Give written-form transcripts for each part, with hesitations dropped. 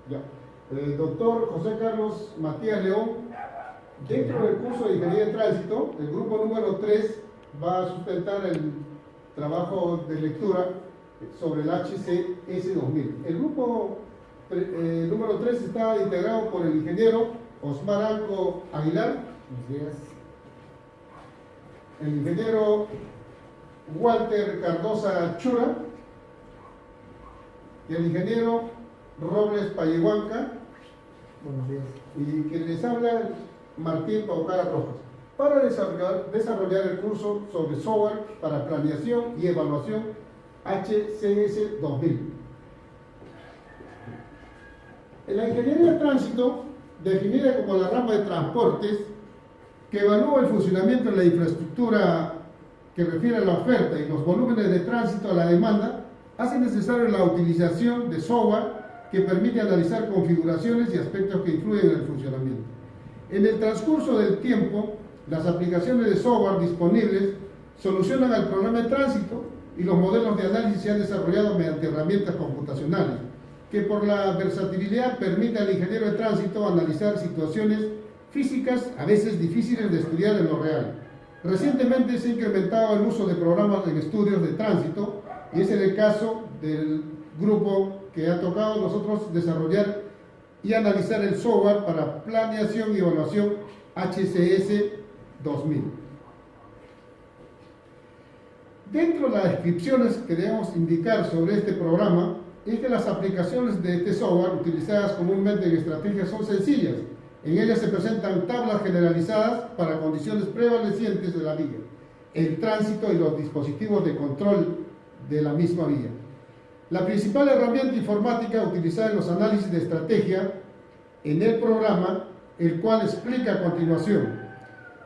Ya. Doctor José Carlos Matías León, dentro del curso de Ingeniería de Tránsito, el grupo número 3 va a sustentar el trabajo de lectura sobre el HCS 2000. El grupo número 3 está integrado por el ingeniero Osmar Alco Aguilar. Buenos días. El ingeniero Walter Cardosa Chura y el ingeniero Robles Payehuanca, Buenos días. y quien les habla, Martín Paucara Rojas, para desarrollar el curso sobre software para planeación y evaluación HCS 2000. En la ingeniería de tránsito, definida como la rama de transportes, que evalúa el funcionamiento de la infraestructura que refiere a la oferta y los volúmenes de tránsito a la demanda, hace necesaria la utilización de software que permite analizar configuraciones y aspectos que influyen en el funcionamiento. En el transcurso del tiempo, las aplicaciones de software disponibles solucionan el problema de tránsito y los modelos de análisis se han desarrollado mediante herramientas computacionales, que por la versatilidad permite al ingeniero de tránsito analizar situaciones físicas a veces difíciles de estudiar en lo real. Recientemente se ha incrementado el uso de programas en estudios de tránsito y es en el caso del grupo que ha tocado nosotros desarrollar y analizar el software para planeación y evaluación HCS 2000. Dentro de las descripciones que debemos indicar sobre este programa es que las aplicaciones de este software utilizadas comúnmente en estrategias son sencillas. En ellas se presentan tablas generalizadas para condiciones prevalecientes de la vía, el tránsito y los dispositivos de control de la misma vía. La principal herramienta informática utilizada en los análisis de estrategia en el programa, el cual explica a continuación.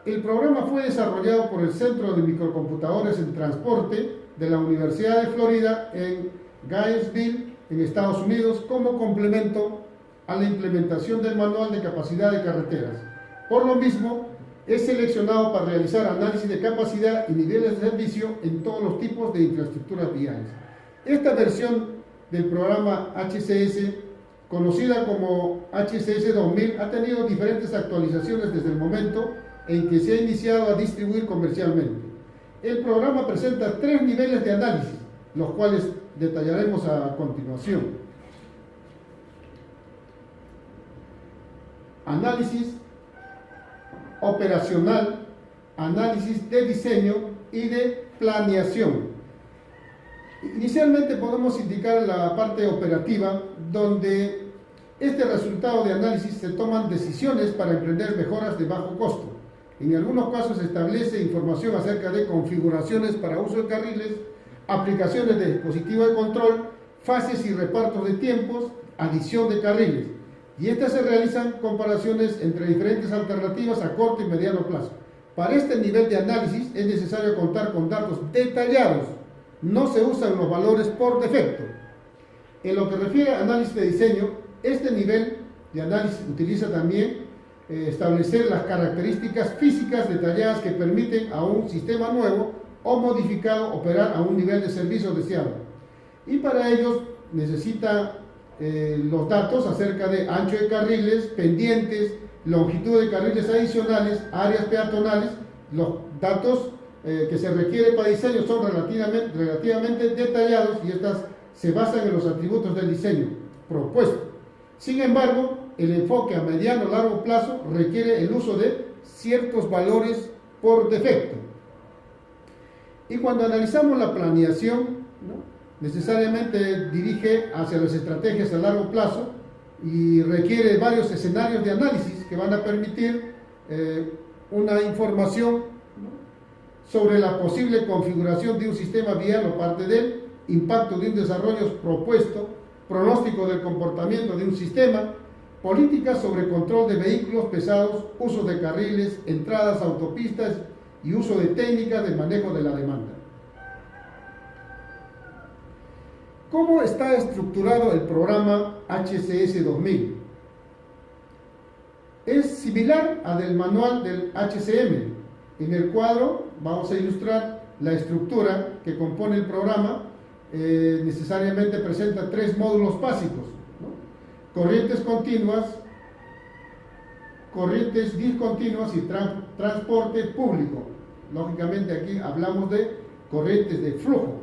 El programa fue desarrollado por el Centro de Microcomputadores en Transporte de la Universidad de Florida en Gainesville, en Estados Unidos, como complemento a la implementación del Manual de Capacidad de Carreteras. Por lo mismo, es seleccionado para realizar análisis de capacidad y niveles de servicio en todos los tipos de infraestructuras viales. Esta versión del programa HCS, conocida como HCS 2000, ha tenido diferentes actualizaciones desde el momento en que se ha iniciado a distribuir comercialmente. El programa presenta 3 niveles de análisis, los cuales detallaremos a continuación. Análisis operacional, análisis de diseño y de planeación. Inicialmente podemos indicar la parte operativa, donde este resultado de análisis se toman decisiones para emprender mejoras de bajo costo. En algunos casos se establece información acerca de configuraciones para uso de carriles, aplicaciones de dispositivos de control, fases y repartos de tiempos, adición de carriles. Y estas se realizan comparaciones entre diferentes alternativas a corto y mediano plazo. Para este nivel de análisis es necesario contar con datos detallados. No se usan los valores por defecto. En lo que refiere a análisis de diseño, este nivel de análisis utiliza también establecer las características físicas detalladas que permiten a un sistema nuevo o modificado operar a un nivel de servicio deseado. Y para ello necesita los datos acerca de ancho de carriles, pendientes, longitud de carriles adicionales, áreas peatonales. Los datos que se requieren para diseño son relativamente detallados y estas se basan en los atributos del diseño propuesto. Sin embargo, el enfoque a mediano o largo plazo requiere el uso de ciertos valores por defecto. Y cuando analizamos la planeación, necesariamente dirige hacia las estrategias a largo plazo y requiere varios escenarios de análisis que van a permitir una información sobre la posible configuración de un sistema vial o parte del impacto de un desarrollo propuesto, pronóstico del comportamiento de un sistema, políticas sobre control de vehículos pesados, uso de carriles, entradas a autopistas y uso de técnicas de manejo de la demanda. ¿Cómo está estructurado el programa HCS 2000? Es similar al del manual del HCM. En el cuadro vamos a ilustrar la estructura que compone el programa. Necesariamente presenta 3 módulos básicos, ¿no? corrientes continuas, corrientes discontinuas y transporte público. Lógicamente aquí hablamos de corrientes de flujo.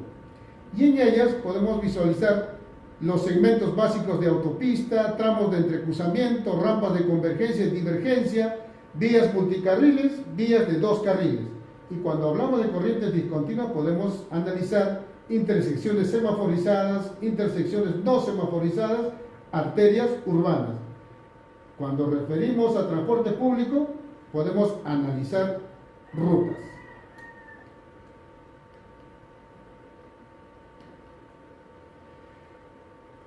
Y en ellas podemos visualizar los segmentos básicos de autopista, tramos de entrecruzamiento, rampas de convergencia y divergencia, vías multicarriles, vías de 2 carriles. Y cuando hablamos de corrientes discontinuas podemos analizar intersecciones semaforizadas, intersecciones no semaforizadas, arterias urbanas. Cuando referimos a transporte público podemos analizar rutas.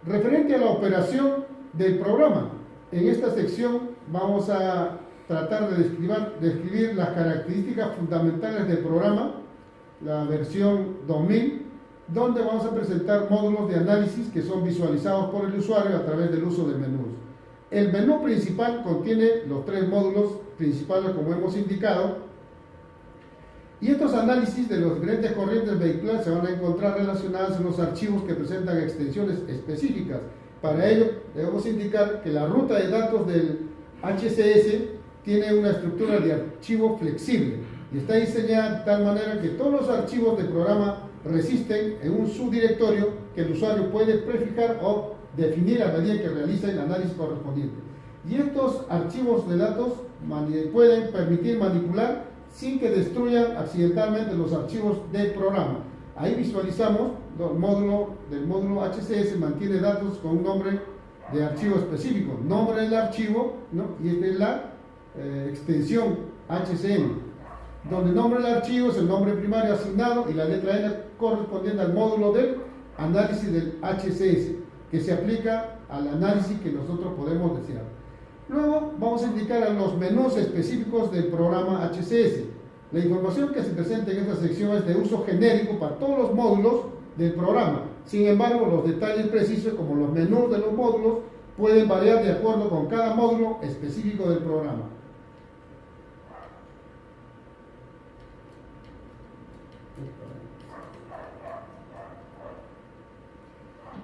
Referente a la operación del programa, en esta sección vamos a tratar de describir las características fundamentales del programa, la versión 2000, donde vamos a presentar módulos de análisis que son visualizados por el usuario a través del uso de menús. El menú principal contiene los 3 módulos principales como hemos indicado, y estos análisis de las diferentes corrientes vehiculares se van a encontrar relacionados en los archivos que presentan extensiones específicas. Para ello, debemos indicar que la ruta de datos del HCS tiene una estructura de archivo flexible y está diseñada de tal manera que todos los archivos del programa resisten en un subdirectorio que el usuario puede prefijar o definir a medida que realiza el análisis correspondiente. Y estos archivos de datos pueden permitir manipular sin que destruyan accidentalmente los archivos del programa. Ahí visualizamos el módulo del módulo HCS mantiene datos con un nombre de archivo específico, nombre del archivo, ¿no? Y esta es la extensión HCM, donde el nombre del archivo es el nombre primario asignado y la letra N correspondiente al módulo del análisis del HCS, que se aplica al análisis que nosotros podemos desear. Luego vamos a indicar a los menús específicos del programa HCS. La información que se presenta en esta sección es de uso genérico para todos los módulos del programa. Sin embargo, los detalles precisos como los menús de los módulos pueden variar de acuerdo con cada módulo específico del programa.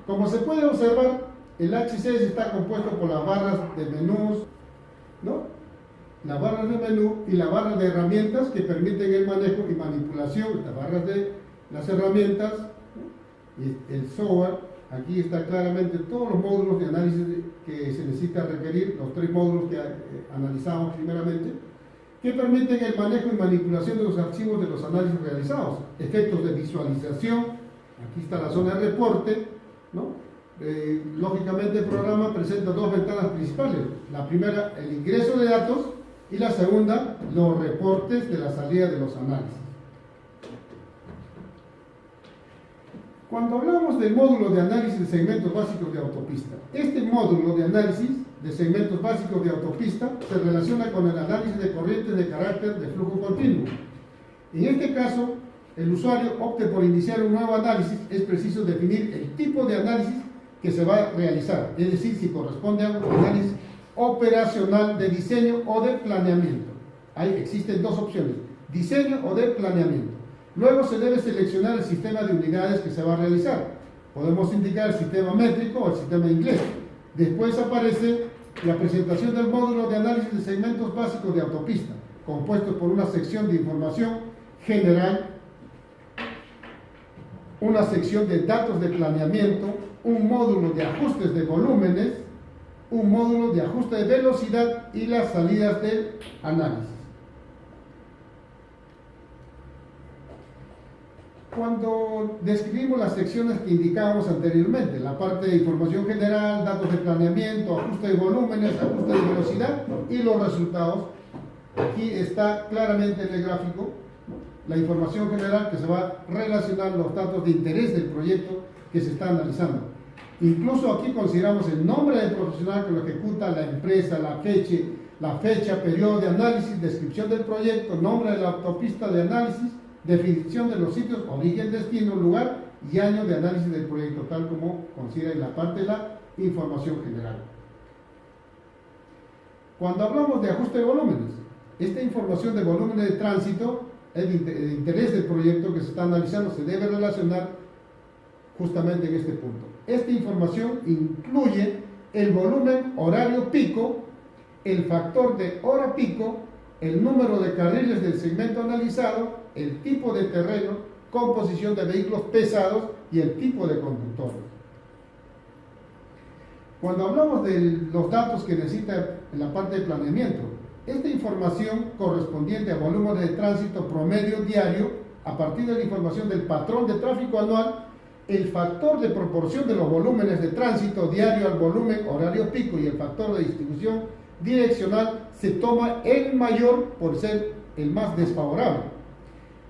Como se puede observar, el HCS está compuesto por las barras de menús, ¿no? Las barras de menú y la barra de herramientas que permiten el manejo y manipulación, las barras de las herramientas, ¿no? Y el software. Aquí está claramente todos los módulos de análisis que se necesita requerir, los 3 módulos que analizamos primeramente, que permiten el manejo y manipulación de los archivos de los análisis realizados, efectos de visualización, aquí está la zona de reporte, ¿no? Lógicamente el programa presenta 2 ventanas principales, la primera el ingreso de datos y la segunda los reportes de la salida de los análisis. Cuando hablamos del módulo de análisis de segmentos básicos de autopista, este módulo de análisis de segmentos básicos de autopista se relaciona con el análisis de corrientes de carácter de flujo continuo. En este caso, el usuario opte por iniciar un nuevo análisis, es preciso definir el tipo de análisis que se va a realizar, es decir, si corresponde a un análisis operacional de diseño o de planeamiento. Ahí existen 2 opciones, diseño o de planeamiento. Luego se debe seleccionar el sistema de unidades que se va a realizar. Podemos indicar el sistema métrico o el sistema inglés. Después aparece la presentación del módulo de análisis de segmentos básicos de autopista, compuesto por una sección de información general, una sección de datos de planeamiento, un módulo de ajustes de volúmenes, un módulo de ajuste de velocidad y las salidas del análisis. Cuando describimos las secciones que indicábamos anteriormente, la parte de información general, datos de planeamiento, ajuste de volúmenes, ajuste de velocidad y los resultados, aquí está claramente en el gráfico la información general que se va a relacionar los datos de interés del proyecto que se está analizando. Incluso aquí consideramos el nombre del profesional que lo ejecuta, la empresa, la fecha, periodo de análisis, descripción del proyecto, nombre de la autopista de análisis, definición de los sitios, origen, destino, lugar y año de análisis del proyecto, tal como considera en la parte de la información general. Cuando hablamos de ajuste de volúmenes, esta información de volúmenes de tránsito, el interés del proyecto que se está analizando, se debe relacionar justamente en este punto. Esta información incluye el volumen horario pico, el factor de hora pico, el número de carriles del segmento analizado, el tipo de terreno, composición de vehículos pesados y el tipo de conductores. Cuando hablamos de los datos que necesita en la parte de planeamiento, esta información correspondiente a volumen de tránsito promedio diario, a partir de la información del patrón de tráfico anual, el factor de proporción de los volúmenes de tránsito diario al volumen horario pico y el factor de distribución direccional se toma el mayor por ser el más desfavorable.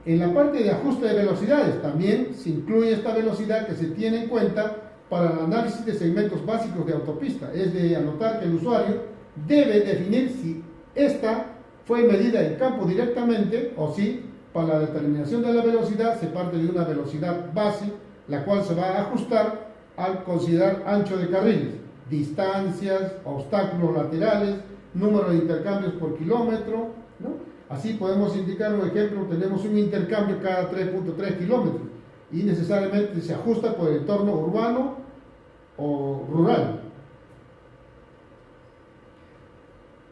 En la parte de ajuste de velocidades también se incluye esta velocidad que se tiene en cuenta para el análisis de segmentos básicos de autopista. Es de anotar que el usuario debe definir si esta fue medida en campo directamente o si para la determinación de la velocidad se parte de una velocidad base, la cual se va a ajustar al considerar ancho de carriles, distancias, obstáculos laterales, número de intercambios por kilómetro, ¿no? Así podemos indicar un ejemplo, tenemos un intercambio cada 3.3 kilómetros y necesariamente se ajusta por el entorno urbano o rural.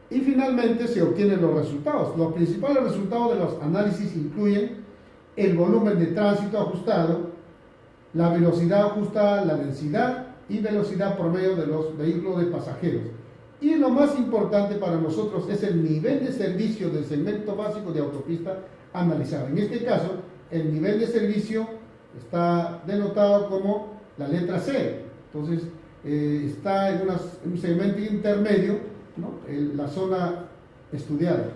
Y finalmente se obtienen los resultados. Los principales resultados de los análisis incluyen el volumen de tránsito ajustado, la velocidad ajustada, la densidad y velocidad promedio de los vehículos de pasajeros. Y lo más importante para nosotros es el nivel de servicio del segmento básico de autopista analizado. En este caso, el nivel de servicio está denotado como la letra C. Entonces, está en un segmento intermedio, ¿no? En la zona estudiada.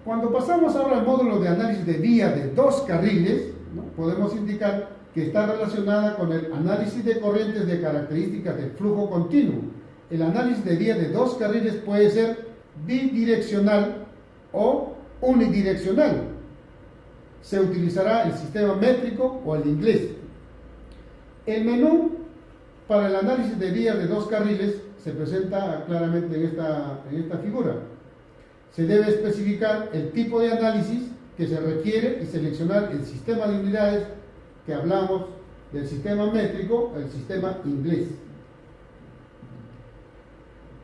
Cuando pasamos ahora al módulo de análisis de vía de 2 carriles, ¿no? Podemos indicar que está relacionada con el análisis de corrientes de características de flujo continuo. El análisis de vía de 2 carriles puede ser bidireccional o unidireccional. Se utilizará el sistema métrico o el inglés. El menú para el análisis de vías de 2 carriles se presenta claramente en esta figura. Se debe especificar el tipo de análisis que se requiere y seleccionar el sistema de unidades que hablamos del sistema métrico, el sistema inglés.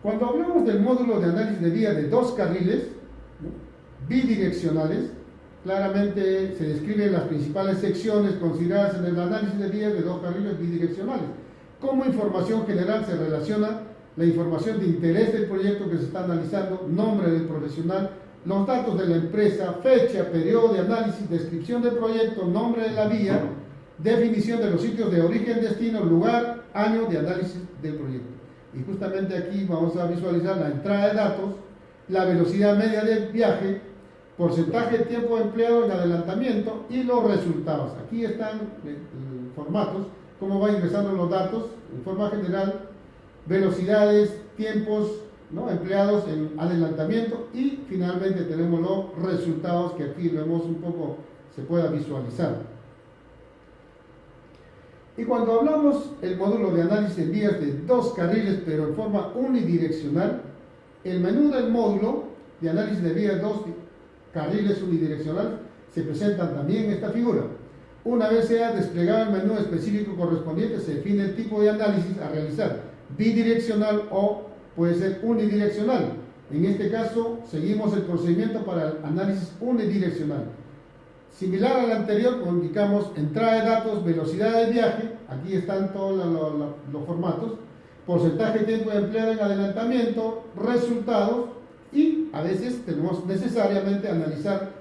Cuando hablamos del módulo de análisis de vía de 2 carriles, ¿no? Bidireccionales, claramente se describen las principales secciones consideradas en el análisis de vías de 2 carriles bidireccionales. Como información general se relaciona la información de interés del proyecto que se está analizando, nombre del profesional, los datos de la empresa, fecha, periodo de análisis, descripción del proyecto, nombre de la vía, definición de los sitios de origen, destino, lugar, año de análisis del proyecto. Y justamente aquí vamos a visualizar la entrada de datos, la velocidad media del viaje, porcentaje de tiempo empleado en adelantamiento y los resultados. Aquí están formatos, cómo va ingresando los datos en forma general, velocidades, tiempos, ¿no? empleados en adelantamiento y finalmente tenemos los resultados que aquí vemos un poco, se pueda visualizar. Y cuando hablamos el módulo de análisis en vías de 2 carriles pero en forma unidireccional, el menú del módulo de análisis de vías de 2 carriles unidireccionales se presenta también en esta figura. Una vez sea desplegado el menú específico correspondiente, se define el tipo de análisis a realizar, bidireccional o puede ser unidireccional. En este caso, seguimos el procedimiento para el análisis unidireccional. Similar al anterior, indicamos entrada de datos, velocidad de viaje, aquí están todos los formatos, porcentaje de tiempo empleado en adelantamiento, resultados y a veces tenemos necesariamente analizar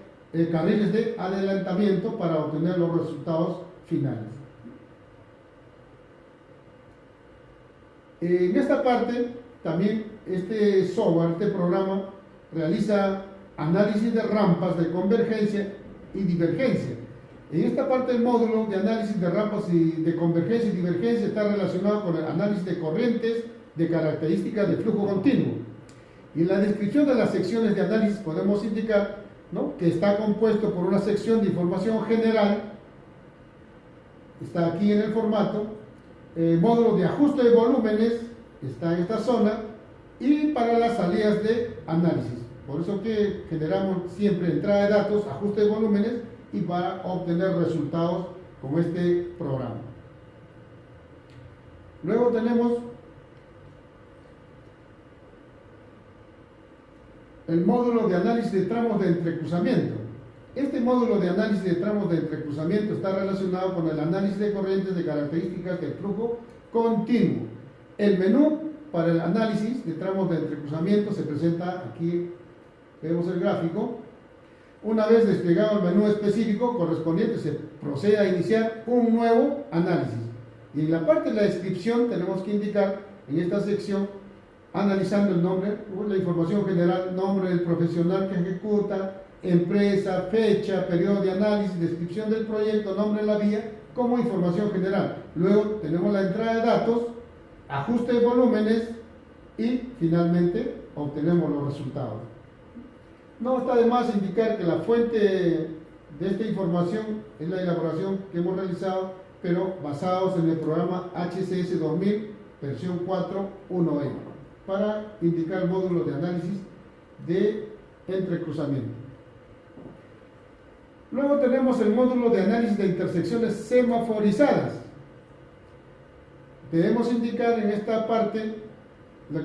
carriles de adelantamiento para obtener los resultados finales. En esta parte también este software, este programa realiza análisis de rampas de convergencia y divergencia. En esta parte del módulo de análisis de rampas y de convergencia y divergencia está relacionado con el análisis de corrientes de características de flujo continuo. Y en la descripción de las secciones de análisis podemos indicar, ¿no? que está compuesto por una sección de información general, está aquí en el formato, módulo de ajuste de volúmenes, está en esta zona, y para las salidas de análisis. Por eso que generamos siempre entrada de datos, ajuste de volúmenes y para obtener resultados con este programa. Luego tenemos el módulo de análisis de tramos de entrecruzamiento. Este módulo de análisis de tramos de entrecruzamiento está relacionado con el análisis de corrientes de características del flujo continuo. El menú para el análisis de tramos de entrecruzamiento se presenta aquí, vemos el gráfico. Una vez desplegado el menú específico correspondiente, se procede a iniciar un nuevo análisis. Y en la parte de la descripción tenemos que indicar en esta sección, analizando el nombre, la información general, nombre del profesional que ejecuta, empresa, fecha, periodo de análisis, descripción del proyecto, nombre de la vía, como información general. Luego tenemos la entrada de datos, ajuste de volúmenes y finalmente obtenemos los resultados. No está de más indicar que la fuente de esta información es la elaboración que hemos realizado, pero basados en el programa HCS 2000, versión 4.1e, para indicar módulos de análisis de entrecruzamiento. Luego tenemos el módulo de análisis de intersecciones semaforizadas. Debemos indicar en esta parte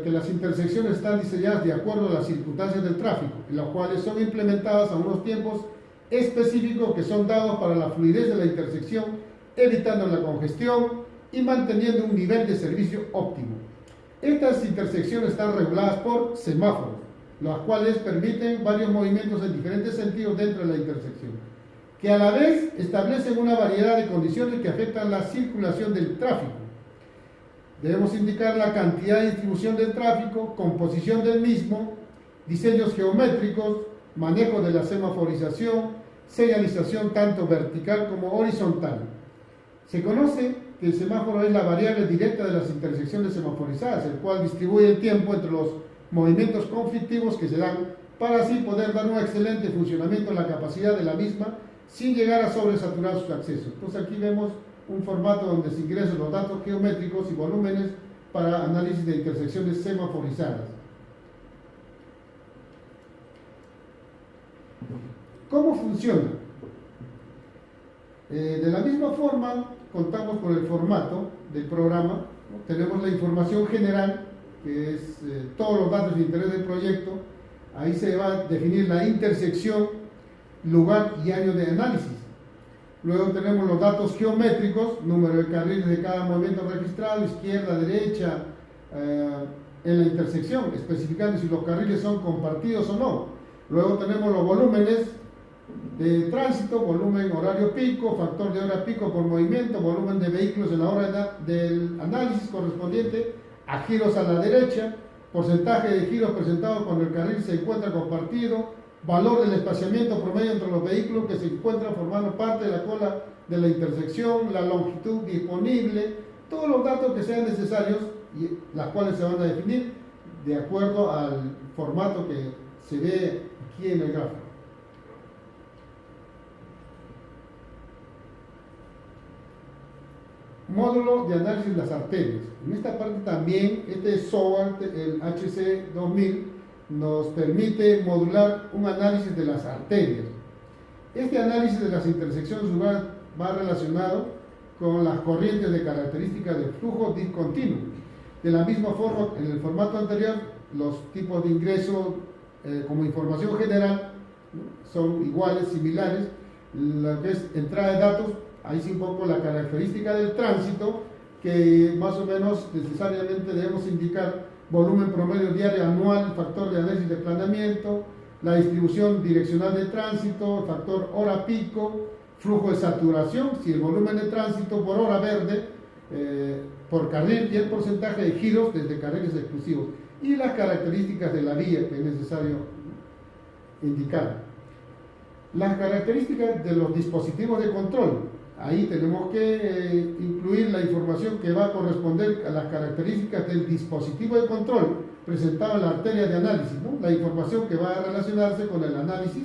que las intersecciones están diseñadas de acuerdo a las circunstancias del tráfico, en las cuales son implementadas a unos tiempos específicos que son dados para la fluidez de la intersección, evitando la congestión y manteniendo un nivel de servicio óptimo. Estas intersecciones están reguladas por semáforos, los cuales permiten varios movimientos en diferentes sentidos dentro de la intersección, que a la vez establecen una variedad de condiciones que afectan la circulación del tráfico. Debemos indicar la cantidad de distribución del tráfico, composición del mismo, diseños geométricos, manejo de la semaforización, señalización tanto vertical como horizontal. Se conoce que el semáforo es la variable directa de las intersecciones semaforizadas, el cual distribuye el tiempo entre los movimientos conflictivos que se dan para así poder dar un excelente funcionamiento a la capacidad de la misma sin llegar a sobresaturar sus accesos. Entonces aquí vemos un formato donde se ingresan los datos geométricos y volúmenes para análisis de intersecciones semaforizadas. ¿Cómo funciona? De la misma forma, contamos con el formato del programa, ¿no? Tenemos la información general, que es todos los datos de interés del proyecto. Ahí se va a definir la intersección, lugar y año de análisis. Luego tenemos los datos geométricos, número de carriles de cada movimiento registrado, izquierda, derecha, en la intersección, especificando si los carriles son compartidos o no. Luego tenemos los volúmenes de tránsito, volumen horario pico, factor de hora pico por movimiento, volumen de vehículos en la hora del análisis correspondiente a giros a la derecha, porcentaje de giros presentados cuando el carril se encuentra compartido, valor del espaciamiento promedio entre los vehículos que se encuentran formando parte de la cola de la intersección, la longitud disponible, todos los datos que sean necesarios y las cuales se van a definir de acuerdo al formato que se ve aquí en el gráfico. Módulo de análisis de las arterias. En esta parte también, este software, el HC 2000, nos permite modular un análisis de las arterias. Este análisis de las intersecciones va relacionado con las corrientes de características de flujo discontinuo. De la misma forma, en el formato anterior, los tipos de ingreso como información general, ¿no?, son iguales, similares. Lo que es entrada de datos, ahí sí un poco la característica del tránsito, que más o menos necesariamente debemos indicar volumen promedio diario anual, factor de análisis de planeamiento, la distribución direccional de tránsito, factor hora pico, flujo de saturación, si el volumen de tránsito por hora verde, por carril y el porcentaje de giros desde carriles exclusivos, y las características de la vía que es necesario indicar. Las características de los dispositivos de control. Ahí tenemos que incluir la información que va a corresponder a las características del dispositivo de control presentado en la arteria de análisis, ¿no? La información que va a relacionarse con el análisis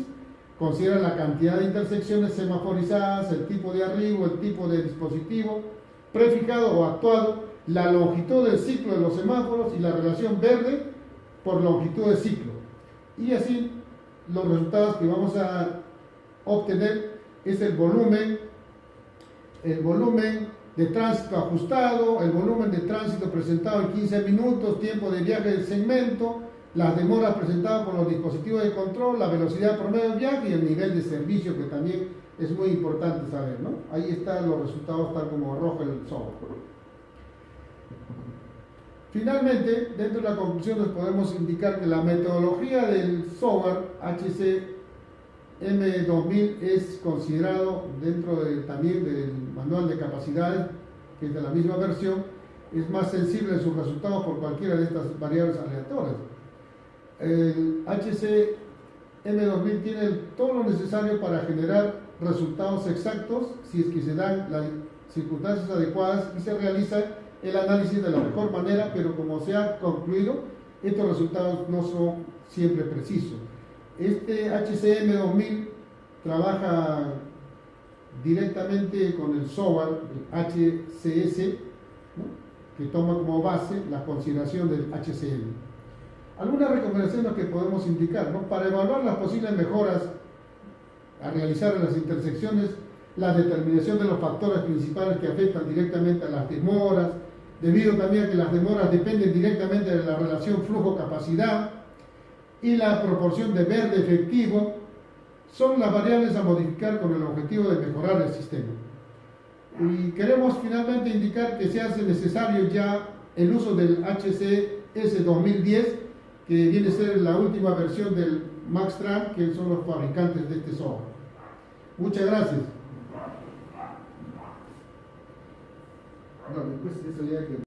considera la cantidad de intersecciones semaforizadas, el tipo de arribo, el tipo de dispositivo prefijado o actuado, la longitud del ciclo de los semáforos y la relación verde por longitud de ciclo. Y así los resultados que vamos a obtener es el volumen de tránsito ajustado, el volumen de tránsito presentado en 15 minutos, tiempo de viaje del segmento, las demoras presentadas por los dispositivos de control, la velocidad promedio de viaje y el nivel de servicio, que también es muy importante saber, ¿no? Ahí están los resultados tal como arroja el software. Finalmente, dentro de la conclusión les podemos indicar que la metodología del software HCM 2000 es considerado dentro también del manual de capacidades, que es de la misma versión, es más sensible en sus resultados por cualquiera de estas variables aleatorias. El HCM 2000 tiene todo lo necesario para generar resultados exactos si es que se dan las circunstancias adecuadas y se realiza el análisis de la mejor manera, pero como se ha concluido, estos resultados no son siempre precisos. Este HCM 2000 trabaja directamente con el software, el HCS, ¿no?, que toma como base la consideración del HCM. Algunas recomendaciones que podemos indicar, ¿no? Para evaluar las posibles mejoras a realizar en las intersecciones, la determinación de los factores principales que afectan directamente a las demoras, debido también a que las demoras dependen directamente de la relación flujo-capacidad y la proporción de verde efectivo, son las variables a modificar con el objetivo de mejorar el sistema. Y queremos finalmente indicar que se hace necesario ya el uso del HCS 2010, que viene a ser la última versión del MaxTran, que son los fabricantes de este software. Muchas gracias. No, después eso ya que